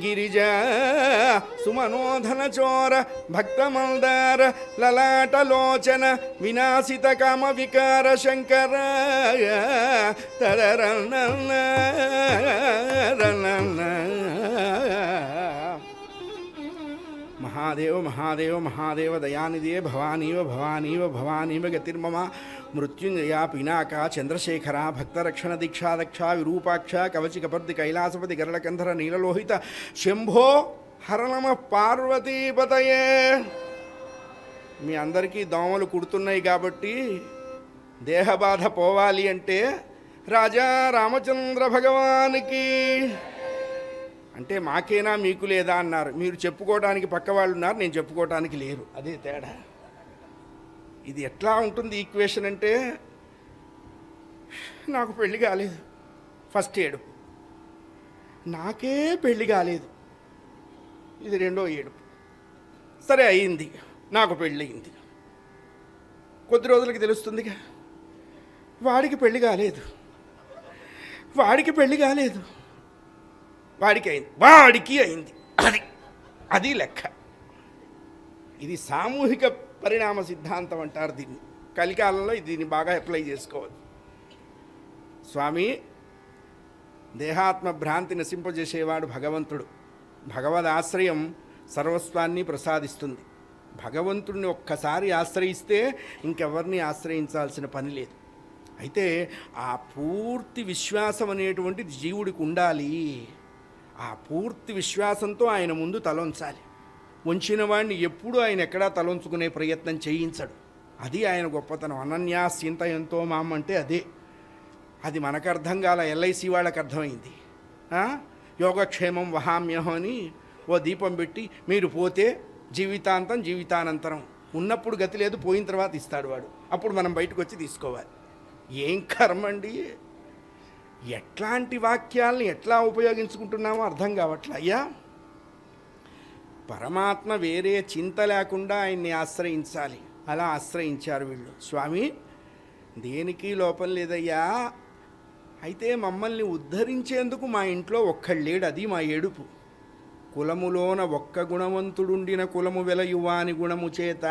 గిరిజా సుమనోధన చోర భక్తమందార లలాటలోచన వినాశిత కామ వికార శంకర తరరన్న మహాదేవ మహాదేవ మహాదేవ దయానిదే భవానీవ భవానీవ భవానీవ గతిర్మమ మృత్యుంజయ పినాక చంద్రశేఖర భక్తరక్షణ దీక్షాదక్ష విరూపాక్ష కవచి కపర్ది కైలాసపతి గరళకంధర నీలలోహిత శంభో హరనమ పార్వతీపతయే. మీ అందరికీ దోమలు కుడుతున్నాయి కాబట్టి దేహబాధ పోవాలి అంటే రాజా రామచంద్ర భగవానికి అంటే మాకేనా మీకు లేదా అన్నారు. మీరు చెప్పుకోవడానికి పక్క వాళ్ళు ఉన్నారు, నేను చెప్పుకోవడానికి లేరు. అదే తేడా. ఇది ఎట్లా ఉంటుంది ఈక్వేషన్ అంటే, నాకు పెళ్ళి కాలేదు, ఫస్ట్ ఏడుపు. నాకే పెళ్ళి కాలేదు, ఇది రెండో ఏడుపు. సరే అయింది, నాకు పెళ్ళి అయింది. కొద్ది రోజులకి తెలుస్తుందిగా వాడికి పెళ్ళి కాలేదు, వాడికి పెళ్ళి కాలేదు, వాడికి అయింది, వాడికి అయింది. అది లెక్క. ఇది సామూహిక పరిణామ సిద్ధాంతం అంటారు దీన్ని. కలికాలంలో దీన్ని బాగా అప్లై చేసుకోవాలి. స్వామి, దేహాత్మ భ్రాంతి నశింపజేసేవాడు భగవంతుడు. భగవదాశ్రయం సర్వస్వాన్ని ప్రసాదిస్తుంది. భగవంతుడిని ఒక్కసారి ఆశ్రయిస్తే ఇంకెవరిని ఆశ్రయించాల్సిన పని లేదు. అయితే ఆ పూర్తి విశ్వాసం అనేటువంటిది జీవుడికి ఉండాలి. ఆ పూర్తి విశ్వాసంతో ఆయన ముందు తలొంచాలి. వంచిన వాడిని ఎప్పుడూ ఆయన ఎక్కడా తలొంచుకునే ప్రయత్నం చేయించడు. అది ఆయన గొప్పతనం. అనన్యాస్యంతయంతో మామ అంటే అదే. అది మనకు అర్థం కాల, ఎల్ఐసి వాళ్ళకి అర్థమైంది. యోగక్షేమం వహామ్యహం అని ఓ దీపం పెట్టి మీరు పోతే జీవితాంతం జీవితానంతరం, ఉన్నప్పుడు గతి లేదు, పోయిన తర్వాత ఇస్తాడు వాడు. అప్పుడు మనం బయటకు వచ్చి తీసుకోవాలి. ఏం కర్మండి! ఎట్లాంటి వాక్యాలని ఎట్లా ఉపయోగించుకుంటున్నామో అర్థం కావట్లే. అయ్యా, పరమాత్మ వేరే చింత లేకుండా ఆయన్ని ఆశ్రయించాలి. అలా ఆశ్రయించారు వీళ్ళు. స్వామి, దేనికి లోపం లేదయ్యా, అయితే మమ్మల్ని ఉద్ధరించేందుకు మా ఇంట్లో ఒక్కళ్ళేడు, అది మా ఏడుపు. కులములోన ఒక్క గుణవంతుడుండిన కులము వెలయువాని గుణము చేత